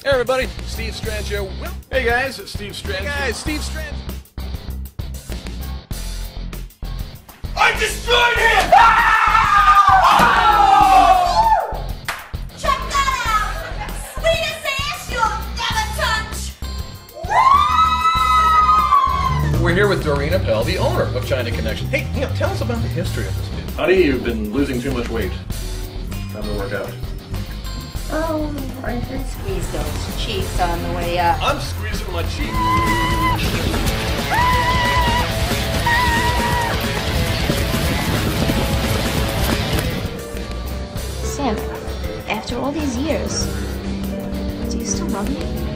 Hey everybody, Steve Strangio. Hey guys, it's Steve Strangio. Hey guys, Steve Strangio. I destroyed him! Check that out! Sweetest ass you'll never touch! We're here with Doreen Appel, the owner of China Connection. Hey, tell us about the history of this dude. Honey, you've been losing too much weight. Time to work out. Oh, I can squeeze those cheeks on the way up. I'm squeezing my cheek. Sam, after all these years, do you still love me?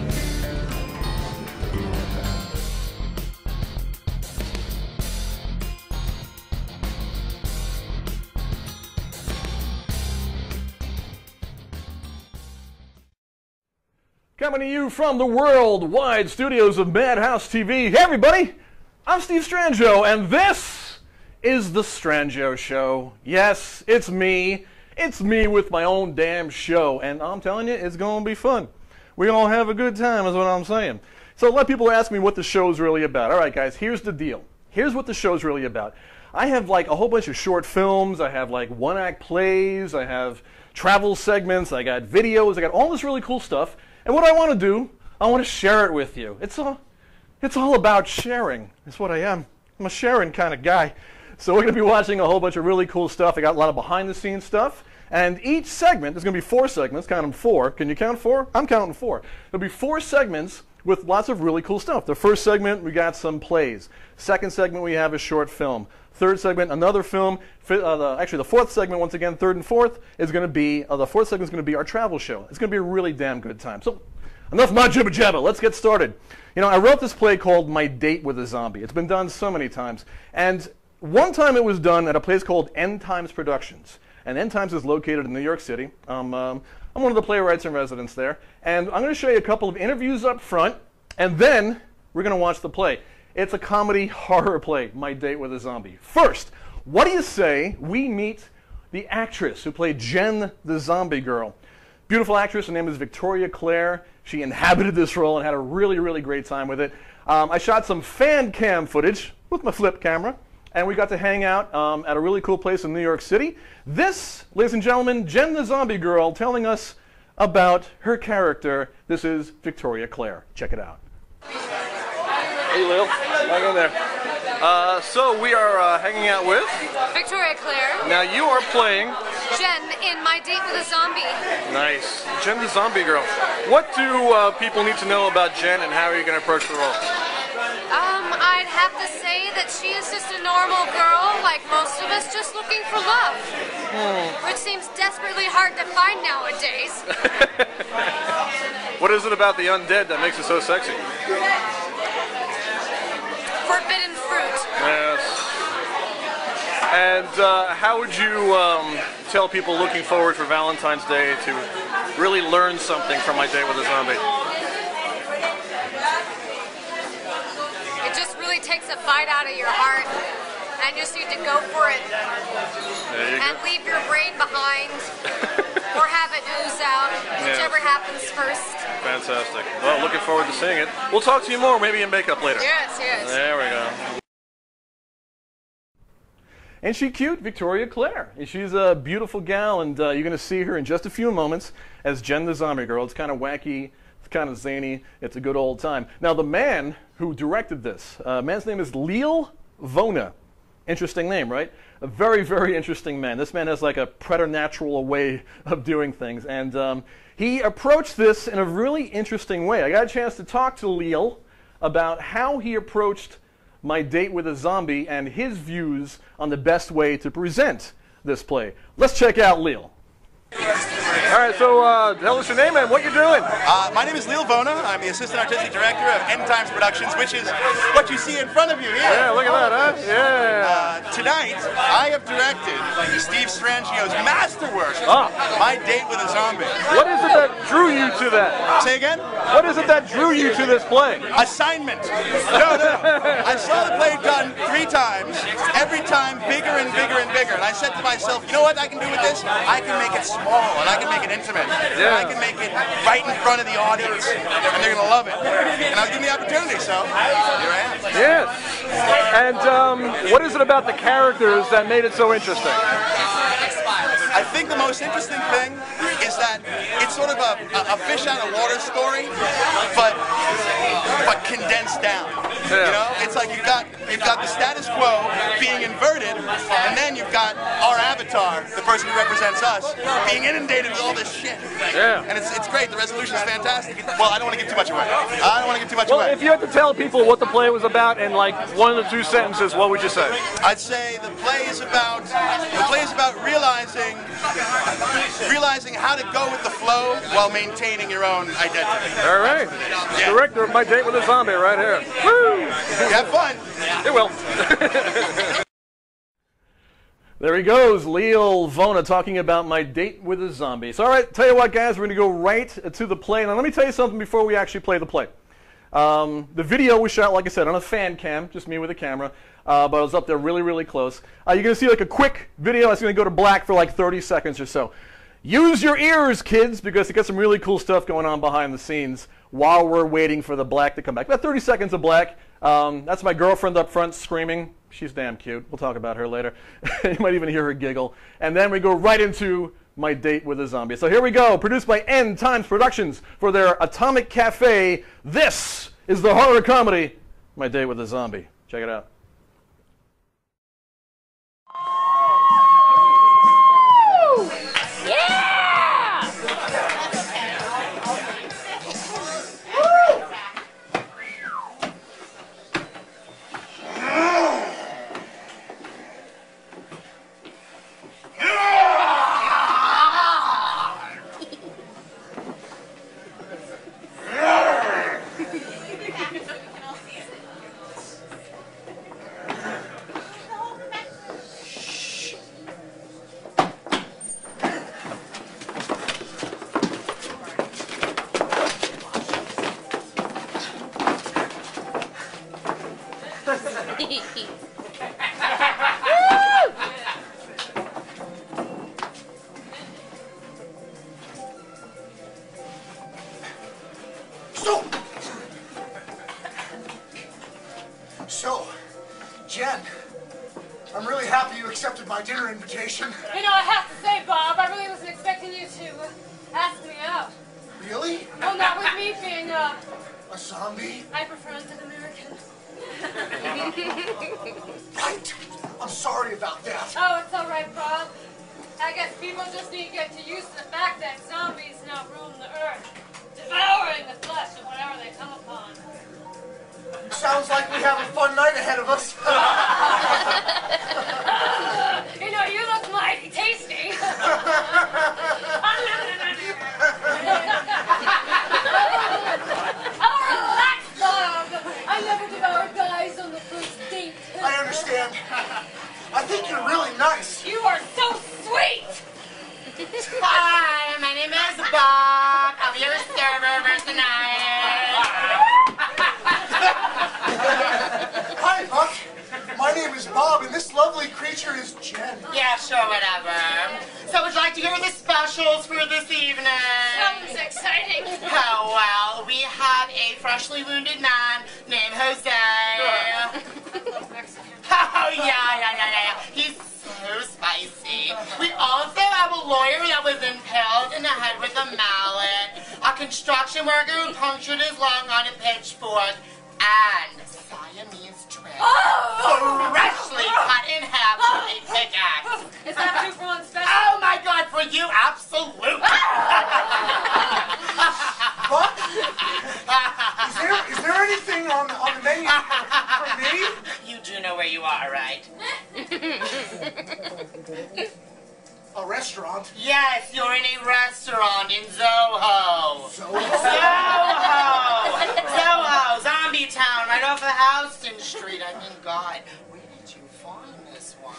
Coming to you from the worldwide studios of Madhouse TV. Hey everybody, I'm Steve Strangio, and this is the Strangio Show. Yes, it's me. It's me with my own damn show, and I'm telling you, it's going to be fun. We're going to have a good time is what I'm saying. So a lot of people ask me what the show's really about. All right, guys, here's the deal. Here's what the show's really about. I have like a whole bunch of short films. I have like one-act plays. I have travel segments. I got videos. I got all this really cool stuff. And what I want to do, I want to share it with you. It's all about sharing. That's what I am. I'm a sharing kind of guy. So we're going to be watching a whole bunch of really cool stuff. I got a lot of behind-the-scenes stuff. And each segment, there's going to be 4 segments. Count them 4. Can you count 4? I'm counting 4. There'll be 4 segments with lots of really cool stuff. The first segment, we got some plays. Second segment, we have a short film. Third segment, another film. Actually, the fourth segment, once again, third and fourth, is going to be, the fourth segment is going to be our travel show. It's going to be a really damn good time. So, enough my jibba jabba. Let's get started. You know, I wrote this play called My Date with a Zombie. It's been done so many times. And one time it was done at a place called End Times Productions. And End Times is located in New York City. I'm one of the playwrights in residence there. And I'm going to show you a couple of interviews up front, and then we're going to watch the play. It's a comedy horror play, My Date with a Zombie. First, what do you say we meet the actress who played Jen the Zombie Girl? Beautiful actress. Her name is Victoria Clare. She inhabited this role and had a really, really great time with it. I shot some fan cam footage with my flip camera, and we got to hang out at a really cool place in New York City. This, ladies and gentlemen, Jen the Zombie Girl telling us about her character. This is Victoria Clare. Check it out. Hey, Lil. Hang in there. So we are hanging out with Victoria Clare. Now you are playing Jen in My Date with a Zombie. Nice. Jen the Zombie Girl. What do people need to know about Jen, and how are you going to approach the role? I'd have to say that she is just a normal girl, like most of us, just looking for love. Which seems desperately hard to find nowadays. What is it about the undead that makes it so sexy? Forbidden fruit. Yes. And how would you tell people looking forward for Valentine's Day to really learn something from My Date with a Zombie? It just really takes a bite out of your heart, and you just need to go for it. And leave your brain behind, or have it ooze out, whichever happens first. Fantastic. Well, looking forward to seeing it. We'll talk to you more, maybe in makeup later. Yes, yes. There we go. And she's cute, Victoria Clare. She's a beautiful gal, and you're going to see her in just a few moments as Jen the Zombie Girl. It's kind of wacky, it's kind of zany, it's a good old time. Now, the man who directed this, man's name is Lil Vona. Interesting name, right? A very, very interesting man. This man has like a preternatural way of doing things, and he approached this in a really interesting way. I got a chance to talk to Lil about how he approached My Date with a Zombie and his views on the best way to present this play. Let's check out Lil. All right, so tell us your name and what you're doing. My name is Lil Vona. I'm the Assistant Artistic Director of End Times Productions, which is what you see in front of you here. Yeah, look at that, huh? Yeah. tonight, I have directed Steve Strangio's masterwork, My Date with a Zombie. What is it that drew you to that? Say again? What is it that drew you to this play? Assignment. No. I saw the play done 3 times, every time bigger and bigger and bigger. And I said to myself, you know what I can do with this? I can make it small, and I can make it intimate. And I can make it right in front of the audience, and they're going to love it. And I'll give me the opportunity, so here I am. Yes. And what is it about the characters that made it so interesting? I think the most interesting thing is that it's sort of a fish out of water story, but condensed down. Yeah. You know, it's like you've got the status quo being inverted, and then you've got our avatar, the person who represents us, being inundated with all this shit. Yeah. And it's great. The resolution is fantastic. Well, I don't want to give too much away. Well, if you had to tell people what the play was about in like 1 or 2 sentences, what would you say? I'd say the play is about realizing how to go with the flow while maintaining your own identity. All right. Yeah. Director of My Date with a Zombie right here. Woo! Have fun. It will. There he goes, Leo Vona talking about My Date with a Zombie. So, all right, tell you what, guys, we're going to go right to the play. Now, let me tell you something before we actually play the play. The video was shot, like I said, on a fan cam, just me with a camera, but I was up there really, really close. You're going to see like a quick video that's going to go to black for like 30 seconds or so. Use your ears, kids, because it got some really cool stuff going on behind the scenes while we're waiting for the black to come back. About 30 seconds of black. That's my girlfriend up front screaming. She's damn cute. We'll talk about her later. You might even hear her giggle. And then we go right into My Date with a Zombie. So here we go. Produced by End Times Productions for their Atomic Cafe. This is the horror comedy, My Date with a Zombie. Check it out. So, Jen, I'm really happy you accepted my dinner invitation. You know, I have to say, Bob, I really wasn't expecting you to ask me out. Really? Well, not with me being A zombie? I prefer an American. Right. I'm sorry about that. Oh, it's all right, Bob. I guess people just need to get used to the fact that zombies now rule the earth, devouring the flesh of whatever they come upon. Sounds like we have a fun night ahead of us. You know, you look mighty tasty. Oh, relax, Bob. I never devour guys on the first date. I understand. I think you're really nice. You are so sweet. Hi, my name is Bob. I'll be your server for tonight. Hi, Buck. My name is Bob, and this lovely creature is Jen. Yeah, sure, whatever. So would you like to hear the specials for this evening? Sounds exciting. Oh, well, we have a freshly wounded man named Jose. Oh, yeah. He's so spicy. We also have a lawyer that was impaled in the head with a mallet, a construction worker who punctured his lung on a pitchfork, and Siamese twins freshly cut in half with a pickaxe. Is that 2 for 1 special? Oh, my God, for you, absolutely. Buck? Is there anything on the menu for me? You do know where you are, right? A restaurant? Yes, you're in a restaurant in Zoho. Zoho? Zoho, Zombie Town, right off of Houston Street. I mean, God, where did you find this one?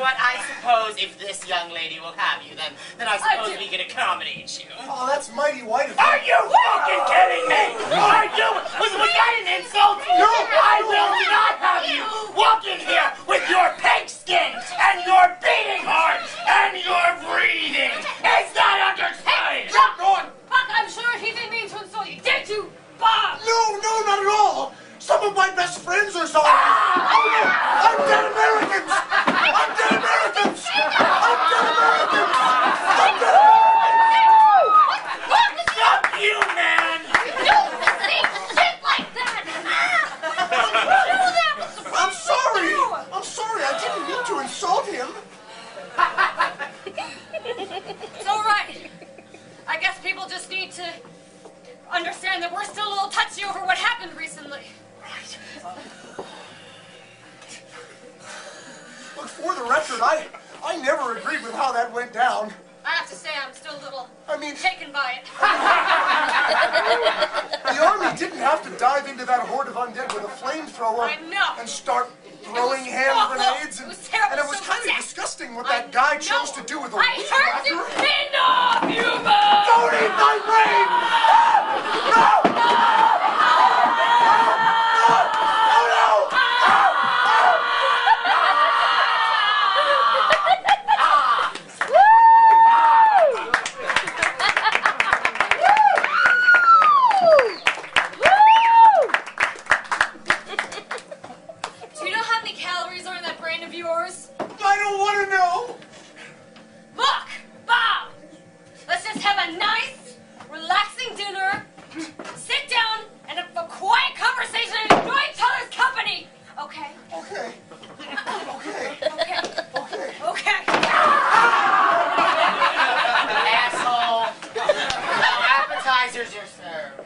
what? I suppose if this young lady will have you, then I suppose we can accommodate you. Oh, that's mighty white of you. Are you fucking kidding me? Are you? Was that an insult? No! I will not have you walk in here with your pig skin and your beating heart and your breathing. Is that understood? Get going! Buck, I'm sure he didn't mean to insult you. Did you, Bob? No, not at all. Some of my best friends are sorry. Oh, no! I'm dead Americans! I'm dead Americans! I'm dead Americans! I'm dead Americans! Fuck you, man! Don't say shit like that! I'm sorry! I'm sorry, I didn't mean to insult him. It's all right. I guess people just need to understand that we're still a little touchy over what happened recently. Look, for the record, I never agreed with how that went down. I have to say I'm still a little mean, taken by it. the army didn't have to dive into that horde of undead with a flamethrower I know. and start throwing hand awful. grenades. It was terrible. And it was So kind of sad. disgusting what that guy chose to do with a I weed heard you. whacker. Enough, human! Don't eat my brain! No! Do you know how many calories are in that brain of yours? I don't want to know! Look, Bob! Let's just have a nice, relaxing dinner, sit down, and have a quiet conversation and enjoy each other's company! Okay? Okay. Okay. Okay. Okay. Okay. Asshole. Appetizers are served.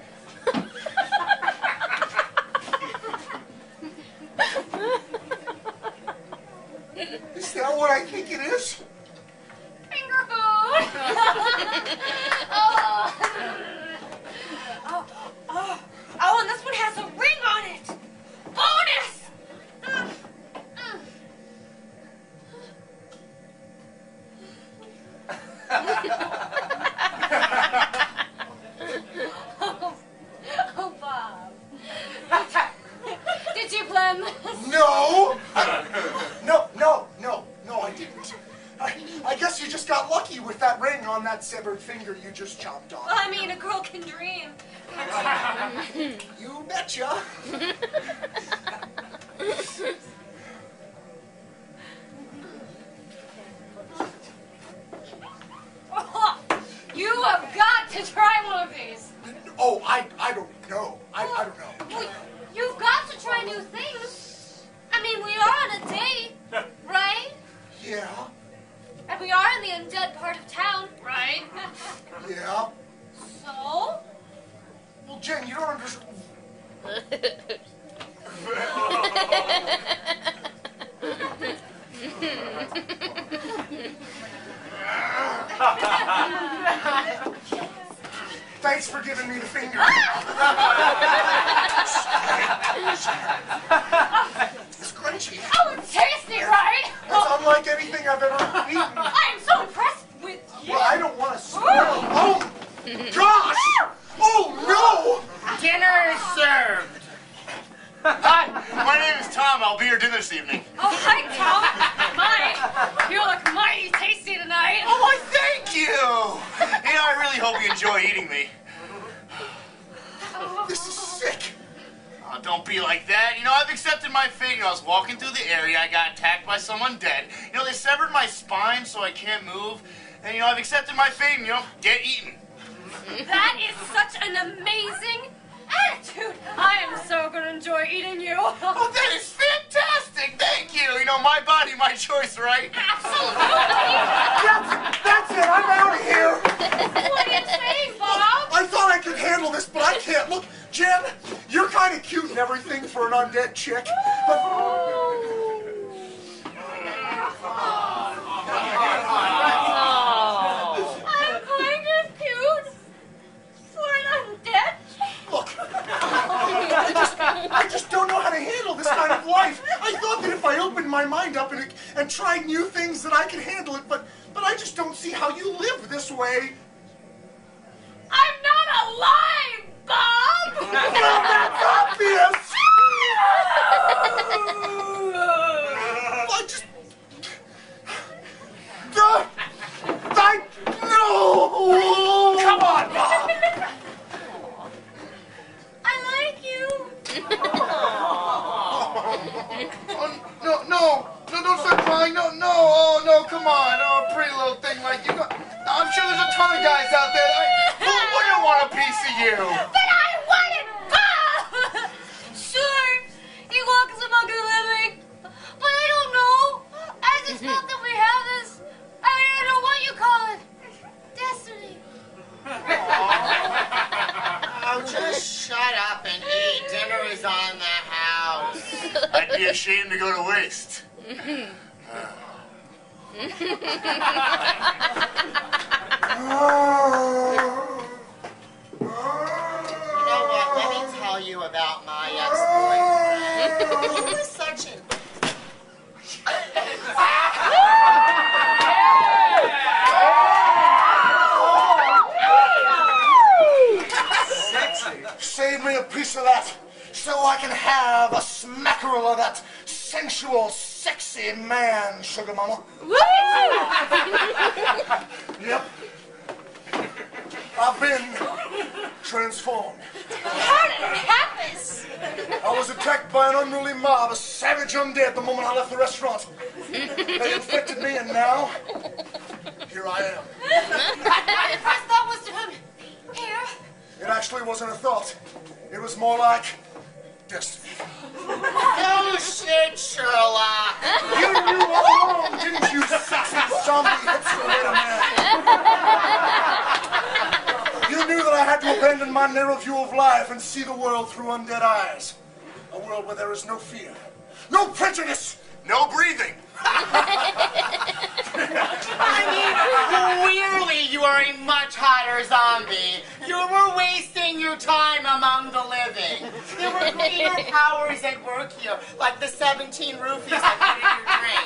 Is that what I think it is? Finger food! Oh, and this one has a ring on it! Bonus! Oh, Bob. Did you plan this? No! No, I didn't. I guess you just got lucky with that ring on that severed finger you just chopped off. Well, I mean, a girl can dream. You betcha. Oh, you have got to try one of these. Oh, I don't know. I don't know. Well, you've got to try new things. I mean, we are on a date, right? Yeah, And we are in the undead part of town, right? yeah. So? Well, Jen, you don't understand. Thanks for giving me the finger. It's crunchy. Oh, it's tasty, right? It's unlike anything I've ever eaten. I am so impressed with you. Well, I don't want to spoil. Oh, gosh! Oh, no! Dinner is served. Hi, my name is Tom. I'll be your dinner this evening. Oh, hi, Tom. Mine. You look mighty tasty tonight. Oh, why, thank you. You know, I really hope you enjoy eating me. This is sick. Oh, don't be like that. You know, I've accepted my fate. You know, I was walking through the area. I got attacked by someone dead. You know, they severed my spine so I can't move. And, you know, I've accepted my fate and, you know, get eaten. That is such an amazing attitude. I am so going to enjoy eating you. Oh, that is fantastic. Thank you. You know, my body, my choice, right? Absolutely. That's it. I'm out of here. What are you saying, Bob? I thought I could handle this, but I can't. Look, Jen, you're kind of cute and everything for an undead chick, but... I'm kind of cute for an undead. Look, I just don't know how to handle this kind of life. I thought that if I opened my my mind up and try new things that I can handle it, but I just don't see how you live this way. I'm not alive, Bob! Well, that's obvious! No! Come on, Bob! I like you. No, don't start crying. No, oh, no, come on. Oh, pretty little thing like you. I'm sure there's a ton of guys out there who wouldn't want a piece of you. But I want it, Bob! Sure, he walks among the living, but I don't know. I just felt that we have this, I don't know what you call it, destiny. Oh, just shut up and eat. Dinner is on the house. I'd be ashamed to go to waste. You know what? Let me tell you about my ex-boyfriend. He was such an... Save me a piece of that so I can have a smackerel of that sensual, sexy man, sugar mama. Yep. I've been transformed. How did it happen? I was attacked by an unruly mob, a savage undead the moment I left the restaurant. They infected me and now, here I am. My first thought was to him, here. It actually wasn't a thought. It was more like destiny. No shit, Sherlock. You knew all along, didn't you, sexy zombie hipster little man? You knew that I had to abandon my narrow view of life and see the world through undead eyes. A world where there is no fear, no prejudice, no breathing. I mean, clearly you are a much hotter zombie. You were wasting your time among the living. There were greater powers at work here, like the 17 roofies I put in your drink.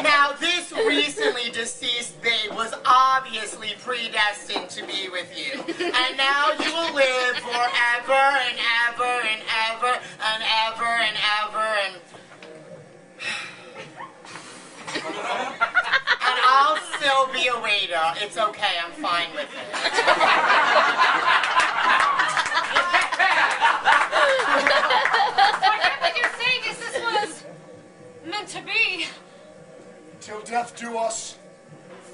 Now, this recently deceased babe was obviously predestined to be with you. And now you will live forever and ever and ever and ever and ever and... And I'll still be a waiter. It's okay, I'm fine with it. What you're saying is this was meant to be. Till death do us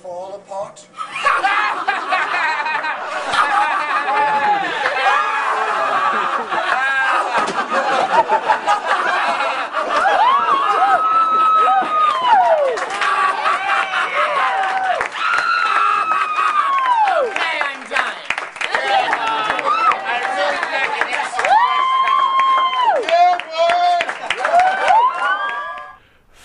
fall apart.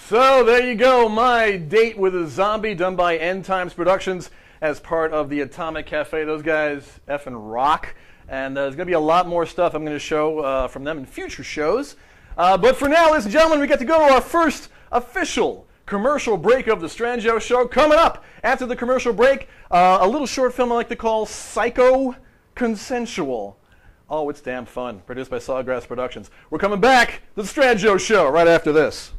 So there you go, my date with a zombie done by End Times Productions as part of the Atomic Cafe. Those guys effing rock. And there's going to be a lot more stuff I'm going to show from them in future shows. But for now, ladies and gentlemen, we get to go to our first official commercial break of the Strangio Show. Coming up after the commercial break, a little short film I like to call Psycho Consensual. Oh, it's damn fun. Produced by Sawgrass Productions. We're coming back to the Strangio Show right after this.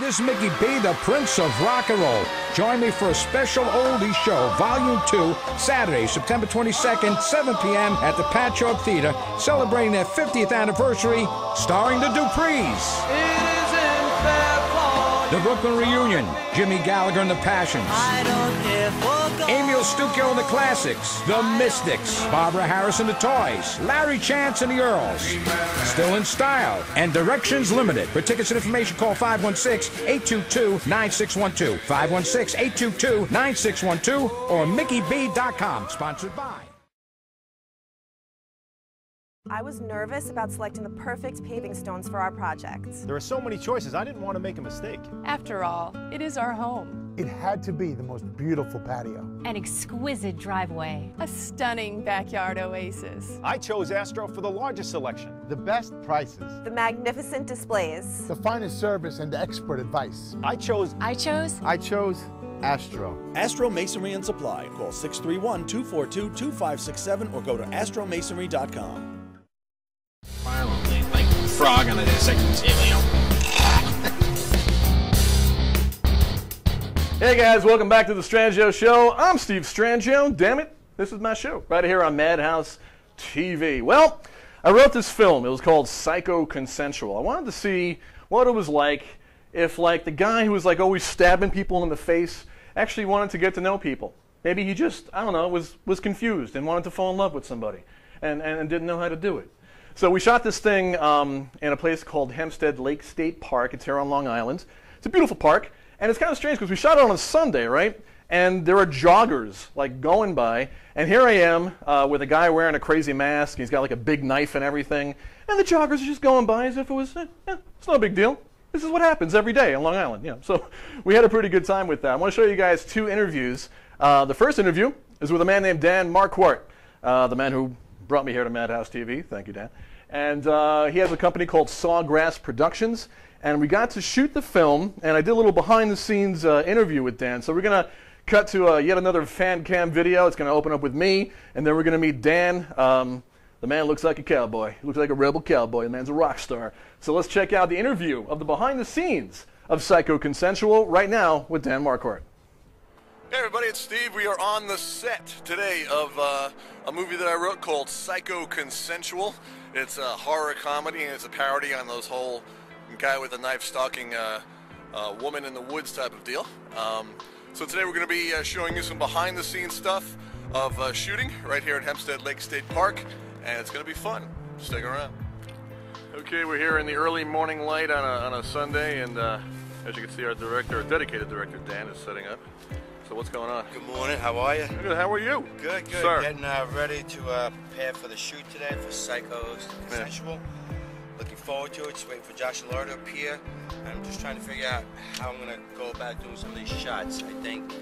is Mickey B, the Prince of Rock and Roll. Join me for a special oldies show, Volume 2, Saturday, September 22nd, 7 p.m. at the Patchwork Theater, celebrating their 50th anniversary, starring the Duprees. The Brooklyn Reunion, Jimmy Gallagher and the Passions. Emil Stucco and the Classics, The Mystics, Barbara Harris and the Toys, Larry Chance and the Earls, Still in Style, and Directions Limited. For tickets and information, call 516-822-9612, 516-822-9612, or MickeyB.com, sponsored by. I was nervous about selecting the perfect paving stones for our project. There are so many choices, I didn't want to make a mistake. After all, it is our home. It had to be the most beautiful patio. An exquisite driveway. A stunning backyard oasis. I chose Astro for the largest selection. The best prices. The magnificent displays. The finest service and expert advice. I chose Astro. Astro Masonry and Supply. Call 631-242-2567 or go to astromasonry.com. Violently, like a frog on the second helium. Hey guys, welcome back to the Strangio Show. I'm Steve Strangio. Damn it, this is my show right here on Madhouse TV. Well, I wrote this film. It was called Psycho Consensual. I wanted to see what it was like if, like, the guy who was like always stabbing people in the face actually wanted to get to know people. Maybe he just, I don't know, was confused and wanted to fall in love with somebody and didn't know how to do it. So we shot this thing in a place called Hempstead Lake State Park. It's here on Long Island. It's a beautiful park, and it's kind of strange because we shot it on a Sunday, right? And there are joggers like going by, and here I am with a guy wearing a crazy mask. He's got like a big knife and everything, and the joggers are just going by as if it was, it's no big deal. This is what happens every day on Long Island. So we had a pretty good time with that. I want to show you guys two interviews. The first interview is with a man named Dan Marquardt, the man who brought me here to Madhouse TV. Thank you, Dan. And he has a company called Sawgrass Productions, and we got to shoot the film, and I did a little behind-the-scenes interview with Dan. So we're going to cut to yet another fan cam video. It's going to open up with me, and then we're going to meet Dan. The man looks like a cowboy. He looks like a rebel cowboy. The man's a rock star. So let's check out the interview of the behind-the-scenes of Psycho Consensual right now with Dan Marquardt. Hey everybody, it's Steve. We are on the set today of a movie that I wrote called Psycho Consensual. It's a horror comedy, and it's a parody on those whole guy with a knife stalking woman in the woods type of deal. So today we're going to be showing you some behind-the-scenes stuff of shooting right here at Hempstead Lake State Park, and it's going to be fun. Stick around. Okay, we're here in the early morning light on a Sunday, and as you can see, our dedicated director, Dan, is setting up. So what's going on? Good morning, how are you? Good, how are you? Good, good. Sir. Getting ready to prepare for the shoot today for Psycho Consensual. Yeah. Looking forward to it, just waiting for Josh and Laura to appear. And I'm just trying to figure out how I'm going to go about doing some of these shots. I think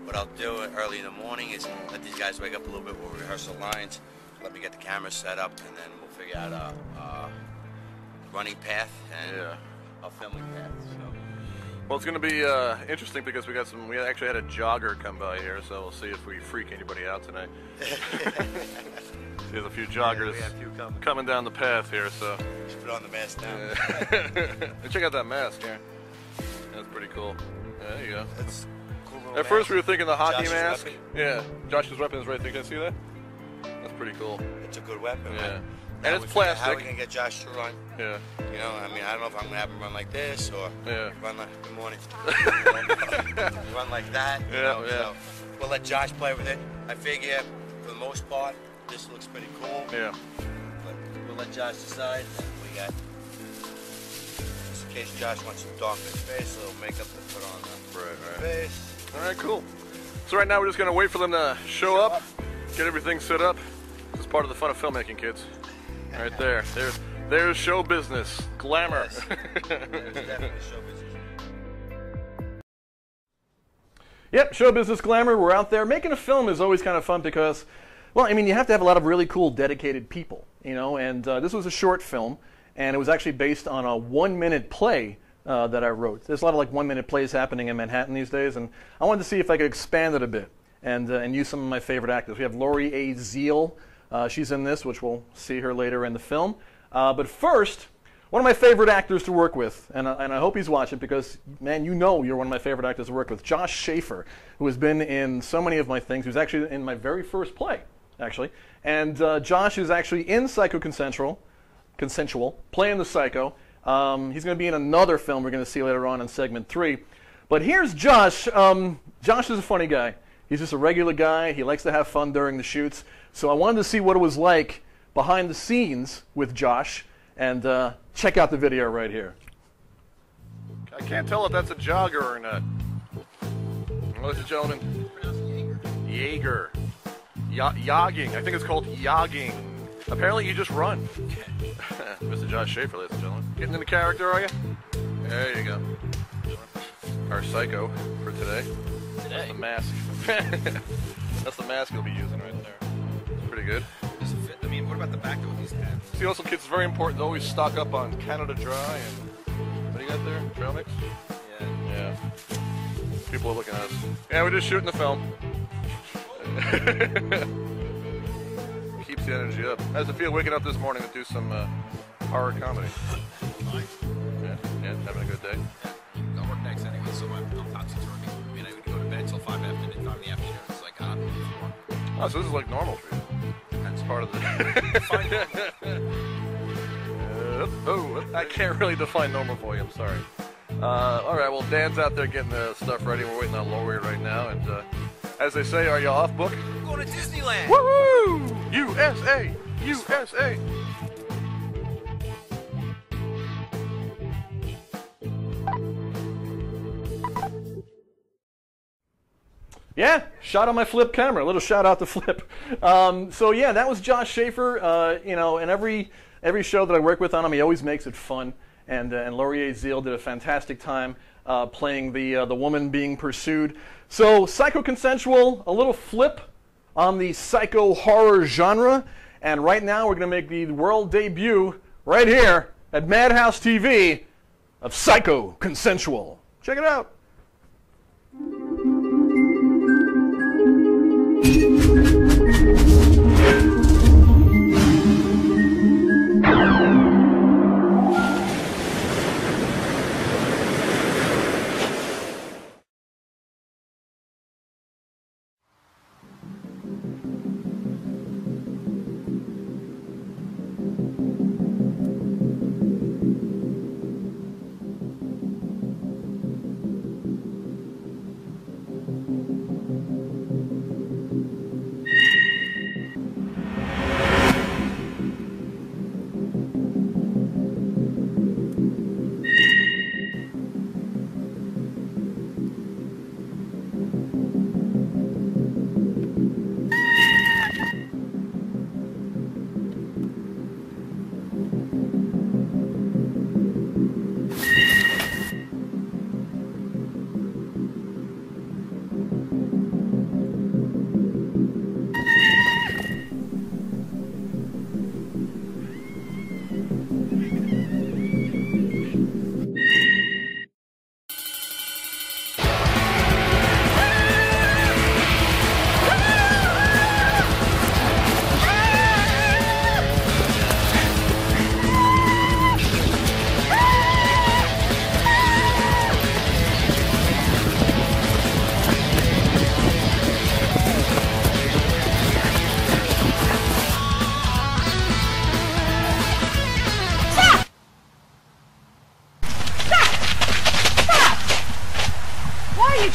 what I'll do early in the morning is let these guys wake up a little bit, we'll rehearse the lines, let me get the camera set up, and then we'll figure out a running path and a filming path. So. Well, it's going to be interesting because we actually had a jogger come by here, so we'll see if we freak anybody out tonight. There's a few joggers coming down the path here, so. Just put on the mask now. Check out that mask here. That's pretty cool. There you go. That's cool. At first we were thinking the hockey Josh's mask. Weapon. Yeah, Josh's weapon is right there. Can you see that? That's pretty cool. It's a good weapon. Yeah. Man. And it's plastic. How are we going to get Josh to run? Yeah. You know, I mean, I don't know if I'm going to have him run like this or run like, good morning. Run like that. Yeah, know, so we'll let Josh play with it. I figure, for the most part, this looks pretty cool. Yeah. But we'll let Josh decide. We got, just in case Josh wants some dark in his face, a little makeup to put on the face. All right, cool. So right now we're just going to wait for them to show up, get everything set up. This is part of the fun of filmmaking, kids. Right there. There's show business. Glamour. Yes. There's definitely show business. Yep, show business glamour. We're out there. Making a film is always kind of fun because, well, I mean, you have to have a lot of really cool, dedicated people, you know, and this was a short film, and it was actually based on a 1-minute play that I wrote. There's a lot of like 1-minute plays happening in Manhattan these days, and I wanted to see if I could expand it a bit and use some of my favorite actors. We have Lori A. Zeal. She's in this, which we'll see her later in the film. But first, one of my favorite actors to work with, and I hope he's watching because, man, you know you're one of my favorite actors to work with, Josh Schaefer, who has been in so many of my things. He was actually in my very first play, actually. And Josh is actually in Psycho Consensual, playing the Psycho. He's going to be in another film we're going to see later on in segment 3. But here's Josh. Josh is a funny guy. He's just a regular guy. He likes to have fun during the shoots. So I wanted to see what it was like behind the scenes with Josh. And check out the video right here. I can't tell if that's a jogger or not. Ladies and gentlemen, Jaeger. Jogging. I think it's called jogging. Apparently you just run. Mr. Josh Schaefer, ladies and gentlemen. Getting into character, are you? There you go. Our Psycho for today. That's the mask. That's the mask you'll be using right there. Pretty good. Does it fit? I mean, what about the back of these hats? See, also, kids, it's very important to always stock up on Canada Dry and what do you got there? Trail mix? Yeah. People are looking at us. Yeah, we're just shooting the film. Keeps the energy up. How's it feel waking up this morning to do some horror comedy? Yeah, having a good day. Yeah, I work next anyway, so I'm topsy-turvy. I mean, I would go to bed till 5 after midnight in the afternoon. It's like, oh, so this is like normal for you. That's part of the... I can't really define normal for you, I'm sorry. All right, well, Dan's out there getting the stuff ready. We're waiting on Lori right now. And as they say, are you off book? I'm going to Disneyland! Woohoo! USA! USA! Yeah, shot on my Flip camera. A little shout out to Flip. So yeah, that was Josh Schaefer. You know, in every show that I work with on him, he always makes it fun. And Laurier Zeal did a fantastic time playing the woman being pursued. So Psycho Consensual, a little flip on the psycho horror genre. And right now we're going to make the world debut right here at Madhouse TV of Psycho Consensual. Check it out.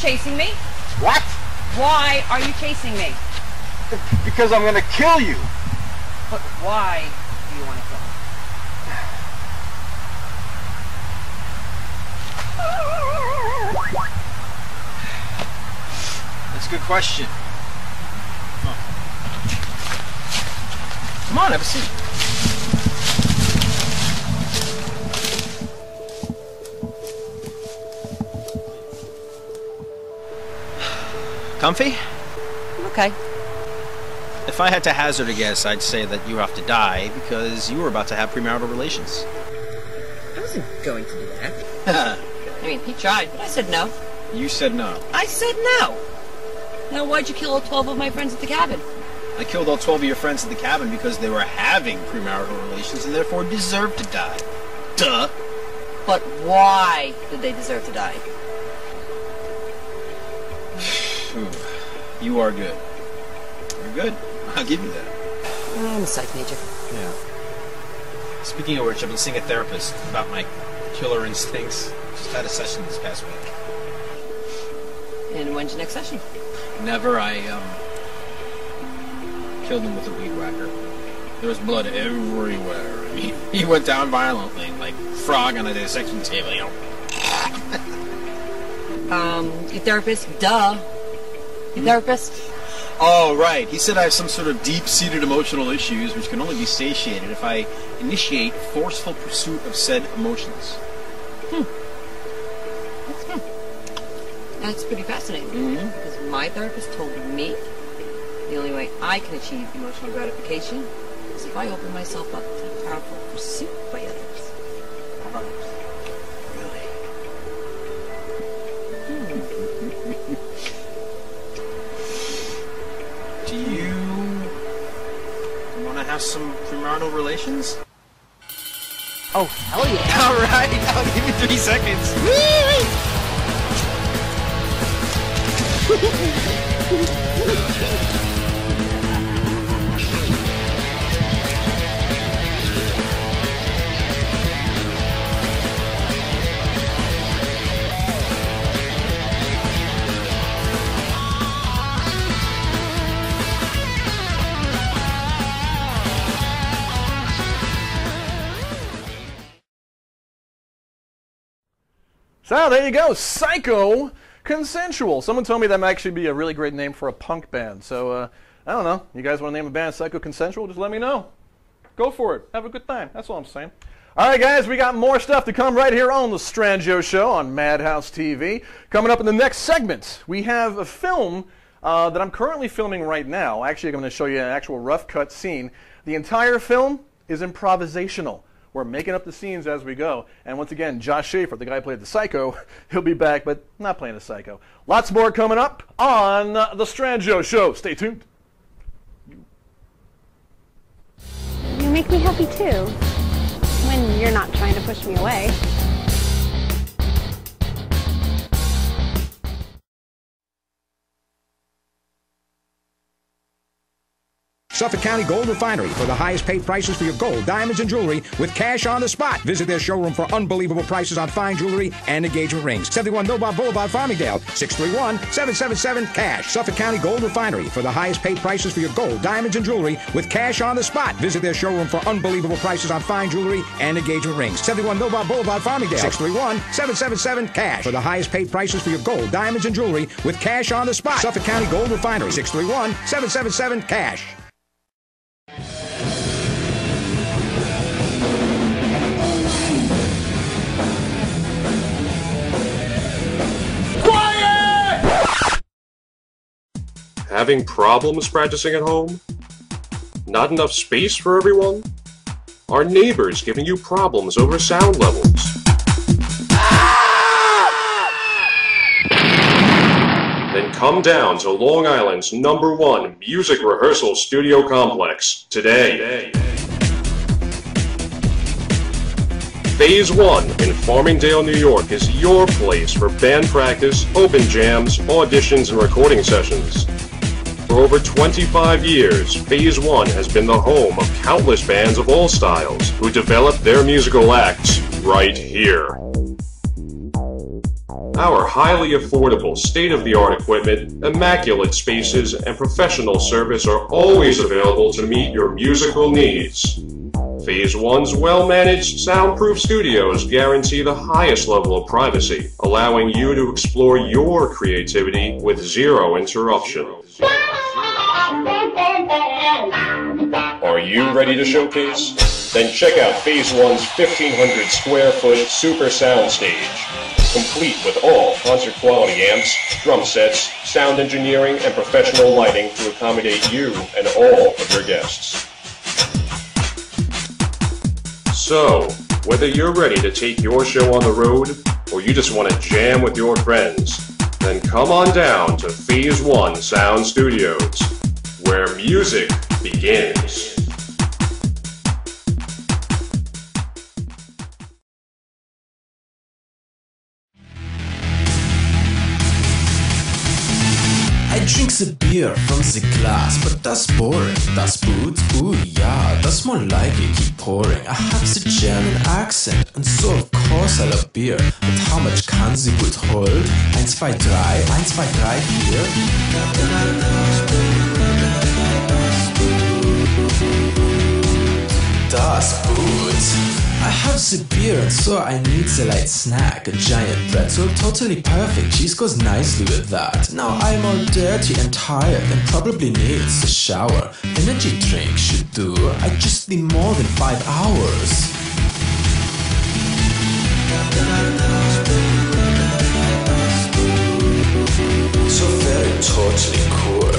Chasing me? What? Why are you chasing me? Because I'm gonna kill you. But why do you want to kill me? That's a good question. Oh. Come on, have a seat. Comfy? Okay. If I had to hazard a guess, I'd say that you have to die because you were about to have premarital relations. I wasn't going to do that. I mean, he tried, but I said no. You said no. I said no. Now, why'd you kill all 12 of my friends at the cabin? I killed all 12 of your friends at the cabin because they were having premarital relations and therefore deserved to die. Duh. But why did they deserve to die? You are good. You're good. I'll give you that. I'm a psych major. Yeah. Speaking of which, I've been seeing a therapist about my killer instincts. Just had a session this past week. And when's your next session? Never. I killed him with a weed whacker. There was blood everywhere. I mean, he went down violently, like frog on a dissection table, you know. Your therapist? Duh. Your therapist? Oh, right. He said I have some sort of deep-seated emotional issues which can only be satiated if I initiate forceful pursuit of said emotions. That's pretty fascinating. Because my therapist told me the only way I can achieve emotional gratification is if I open myself up to powerful pursuit by others. Really? Do you want to have some premarital relations? Oh, hell yeah. All right, I'll give you 3 seconds. So there you go, Psycho Consensual. Someone told me that might actually be a really great name for a punk band. So, I don't know. You guys want to name a band Psycho Consensual? Just let me know. Go for it. Have a good time. That's all I'm saying. All right, guys, we got more stuff to come right here on the Strangio Show on Madhouse TV. Coming up in the next segment, we have a film that I'm currently filming right now. Actually, I'm going to show you an actual rough cut scene. The entire film is improvisational. We're making up the scenes as we go. And once again, Josh Schaefer, the guy who played the Psycho, he'll be back, but not playing the Psycho. Lots more coming up on the Strangio Show. Stay tuned. You make me happy too, when you're not trying to push me away. Suffolk County Gold Refinery for the highest paid prices for your gold, diamonds, and jewelry with cash on the spot. Visit their showroom for unbelievable prices on fine jewelry and engagement rings. 71 Millbar Boulevard, Farmingdale, 631-777-CASH. Suffolk County Gold Refinery for the highest paid prices for your gold, diamonds, and jewelry with cash on the spot. Visit their showroom for unbelievable prices on fine jewelry and engagement rings. 71 Millbar Boulevard, Farmingdale, 631-777-CASH. For the highest paid prices for your gold, diamonds, and jewelry with cash on the spot. Suffolk County Gold Refinery, 631-777-CASH. Having problems practicing at home? Not enough space for everyone? Are neighbors giving you problems over sound levels? Then come down to Long Island's #1 music rehearsal studio complex today. Phase 1 in Farmingdale, New York is your place for band practice, open jams, auditions, and recording sessions. For over 25 years, Phase 1 has been the home of countless bands of all styles who develop their musical acts right here. Our highly affordable, state-of-the-art equipment, immaculate spaces, and professional service are always available to meet your musical needs. Phase 1's well-managed, soundproof studios guarantee the highest level of privacy, allowing you to explore your creativity with zero interruption. Are you ready to showcase? Then check out Phase 1's 1,500 square foot super sound stage, complete with all concert quality amps, drum sets, sound engineering, and professional lighting to accommodate you and all of your guests. So, whether you're ready to take your show on the road, or you just want to jam with your friends, then come on down to Phase 1 Sound Studios, where music begins. drinks a beer from the glass, but that's boring. Das Boot, ooh yeah, that's more like it, keep pouring. I have the German accent, and so of course I love beer. But how much kann sie gut hold? 1, 2, 3, 1, 2, 3, Bier. Das Boot. I have the beer and so I need the light snack. A giant pretzel, totally perfect, cheese goes nicely with that. Now I'm all dirty and tired and probably needs a shower. Energy drink should do, I just need more than 5 hours. So very totally cool.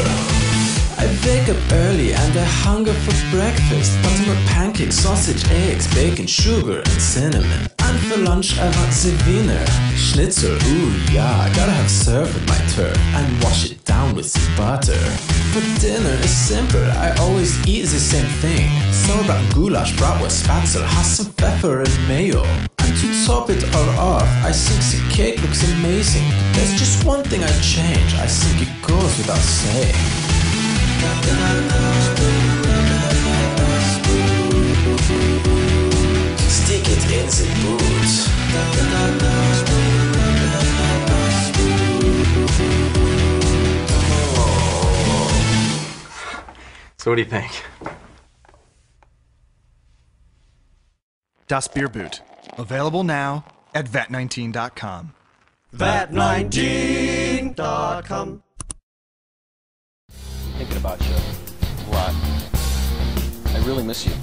I wake up early and I hunger for breakfast. Buttermilk pancakes, sausage, eggs, bacon, sugar and cinnamon. And for lunch I want the Wiener Schnitzel, ooh yeah, gotta have served with my turd and wash it down with some butter. For dinner is simple, I always eat the same thing. Sauerbraten, goulash, bratwurst, spatzel, has some pepper and mayo. And to top it all off, I think the cake looks amazing. There's just one thing I'd change, I think it goes without saying. Stick it in the boot. So what do you think? Das Beer Boot. Available now at vat19.com. vat19.com. Thinking about you a lot. I really miss you.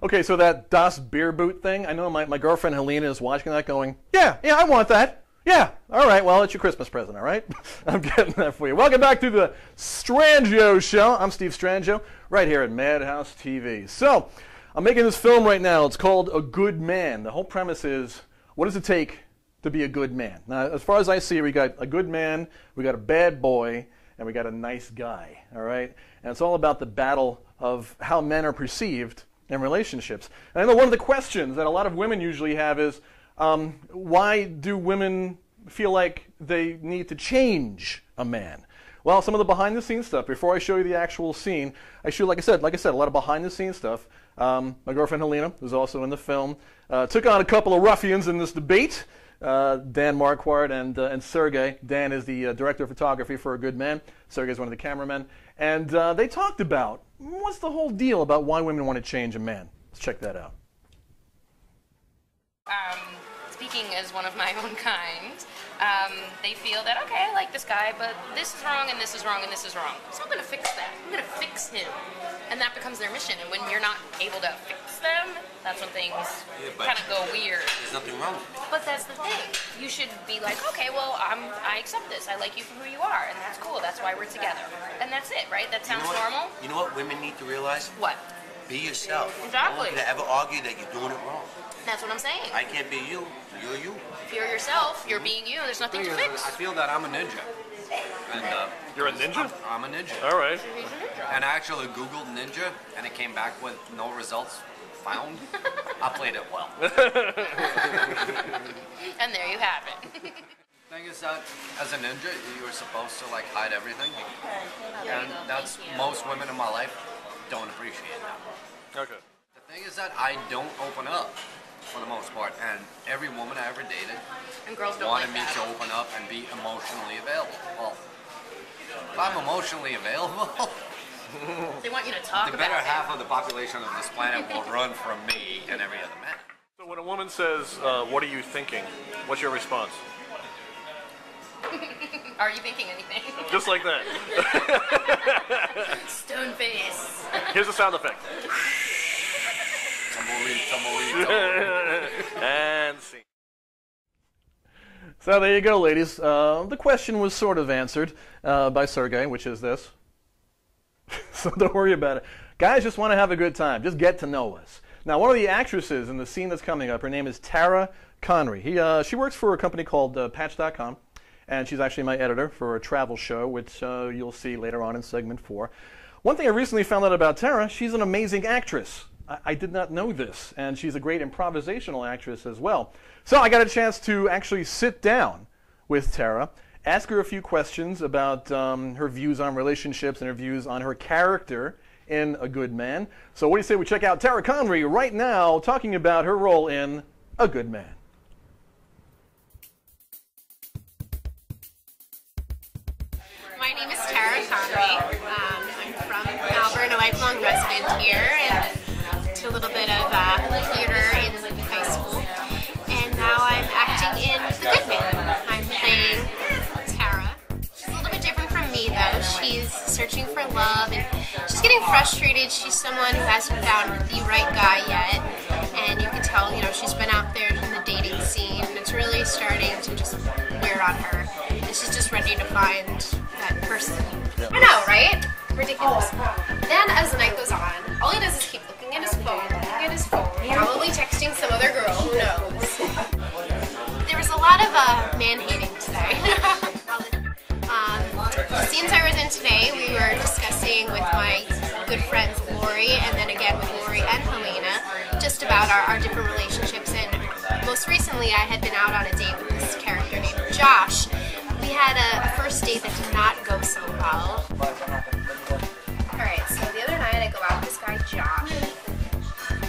Okay, so that Das Beer Boot thing, I know my girlfriend Helena is watching that going, yeah, I want that. Yeah, all right, well, it's your Christmas present, all right? I'm getting that for you. Welcome back to the Strangio Show. I'm Steve Strangio, right here at Madhouse TV. So, I'm making this film right now. It's called A Good Man. The whole premise is, what does it take to be a good man? Now, as far as I see, we got a good man, we got a bad boy, and we got a nice guy, all right? And it's all about the battle of how men are perceived in relationships. And I know one of the questions that a lot of women usually have is, why do women feel like they need to change a man? Well, some of the behind-the-scenes stuff. Before I show you the actual scene, I show, like I said, a lot of behind-the-scenes stuff. My girlfriend Helena, who's also in the film, took on a couple of ruffians in this debate. Dan Marquardt and Sergey. Dan is the director of photography for A Good Man. Sergey is one of the cameramen. And they talked about what's the whole deal about why women want to change a man. Let's check that out. Speaking as one of my own kind, they feel that, okay, I like this guy, but this is wrong and this is wrong and this is wrong. So I'm going to fix that. I'm going to fix him. And that becomes their mission. And when you're not able to fix them, that's when things kind of go weird. There's nothing wrong with it. But that's the thing. You should be like, okay, well, I accept this. I like you for who you are, and that's cool. That's why we're together. And that's it, right? That sounds normal? You know what women need to realize? What? Be yourself. Exactly. Don't ever argue that you're doing it wrong. That's what I'm saying. I can't be you. You're you. If you're yourself, you're being you. There's nothing to fix. I feel that I'm a ninja. And, you're a ninja? I'm a ninja. All right. And I actually Googled ninja, and it came back with no results found. I played it well. And there you have it. Thing is that as a ninja, you're supposed to like hide everything, and that's most women in my life don't appreciate that. Okay. The thing is that I don't open up for the most part, and every woman I ever dated and girls don't wanted like me to open up and be emotionally available. Well, if I'm emotionally available, they want you to talk the about better it. half of the population of this planet will run from me and every other man. So when a woman says, what are you thinking? What's your response? Are you thinking anything? Just like that. Stone face. Here's a sound effect. And scene. So there you go, ladies. The question was sort of answered by Sergey, which is this. So don't worry about it. Guys just want to have a good time. Just get to know us. Now, one of the actresses in the scene that's coming up, her name is Tara Connery. She works for a company called Patch.com, and she's actually my editor for a travel show, which you'll see later on in segment 4. One thing I recently found out about Tara, she's an amazing actress. I did not know this, and she's a great improvisational actress as well. So I got a chance to actually sit down with Tara, ask her a few questions about her views on relationships and her views on her character in A Good Man. So what do you say we check out Tara Connery right now talking about her role in A Good Man. My name is Tara Connery. I'm from Melbourne, a lifelong resident here, and did a little bit of theater in high school. And now I'm acting in The Good Man. I'm playing Tara. She's a little bit different from me, though. She's searching for love, and she's getting frustrated. She's someone who hasn't found the right guy yet, and you can tell, you know, she's been out there in the dating scene, and it's really starting to just wear on her. And she's just ready to find that person. I know, right? Ridiculous. Then, as the night goes on, all he does is keep looking at his phone, probably texting some other girl, who knows. There was a lot of man-hating today. The scenes I was in today, we were discussing with my good friends Lori, and then again with Lori and Helena, just about our different relationships. And most recently, I had been out on a date with this character named Josh. We had a first date that did not go so well. Alright, so the other night I go out with this guy Josh.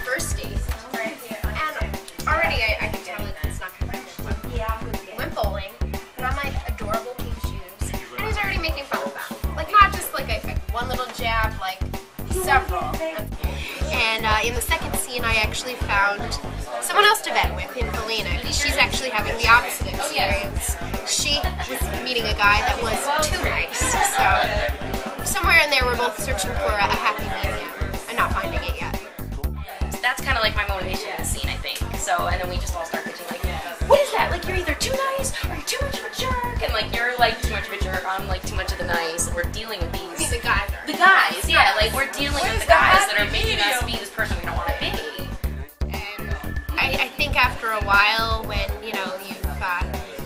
First date. And already I can tell that it's not going to be good. We went bowling, put on my adorable pink shoes, and he's already making fun of them. Like, not just like a one little jab, like several. And in the second scene, I actually found someone else to vet with in Helena. She's actually having the opposite experience. She was meeting a guy that was too nice. So somewhere in there, we're both searching for a happy medium and not finding it yet. That's kind of like my motivation in the scene, I think. So, and then we just all start thinking like, what is that? Like, you're either too nice or you're too much of a jerk. And like, you're like too much of a jerk, I'm like too much of the nice. And we're dealing with these. The guys. The guys, yeah. Like, we're dealing with the guys that are making us be this person we don't want to be. And I think after a while, when, you know, you've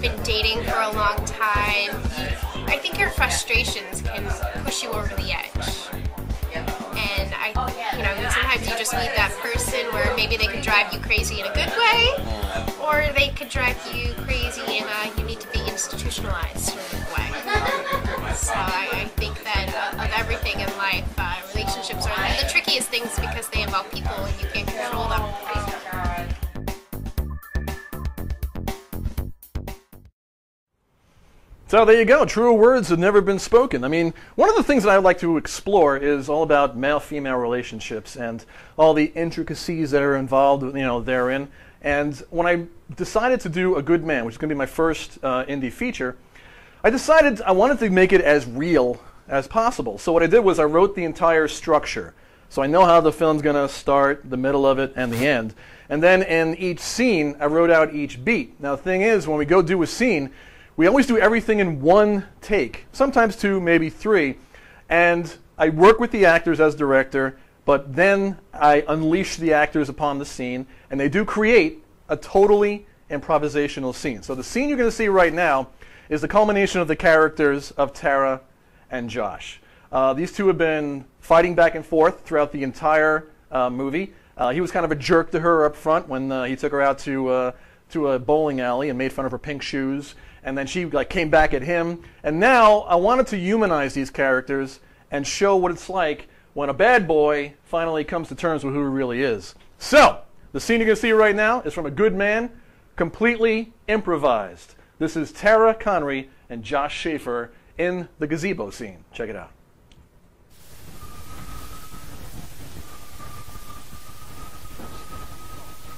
been dating for a long time, I think your frustrations can push you over the edge. And you know, sometimes you just need that person where maybe they can drive you crazy in a good way, or they could drive you crazy in a you need to be institutionalized sort of way. So I think that of everything in life, relationships are the trickiest things because they involve people and you can't control them. So there you go. Truer words have never been spoken. I mean, one of the things that I like to explore is all about male-female relationships and all the intricacies that are involved, you know, therein. And when I decided to do A Good Man, which is going to be my first indie feature, I decided I wanted to make it as real as possible. So what I did was I wrote the entire structure. So I know how the film's going to start, the middle of it, and the end. And then in each scene, I wrote out each beat. Now the thing is, when we go do a scene, we always do everything in one take, sometimes two, maybe three. And I work with the actors as director, but then I unleash the actors upon the scene, and they do create a totally improvisational scene. So the scene you're going to see right now is the culmination of the characters of Tara and Josh. These two have been fighting back and forth throughout the entire movie. He was kind of a jerk to her up front when he took her out to a bowling alley and made fun of her pink shoes. And then she came back at him. And now I wanted to humanize these characters and show what it's like when a bad boy finally comes to terms with who he really is. So the scene you're going to see right now is from A Good Man, completely improvised. This is Tara Connery and Josh Schaefer in the gazebo scene. Check it out.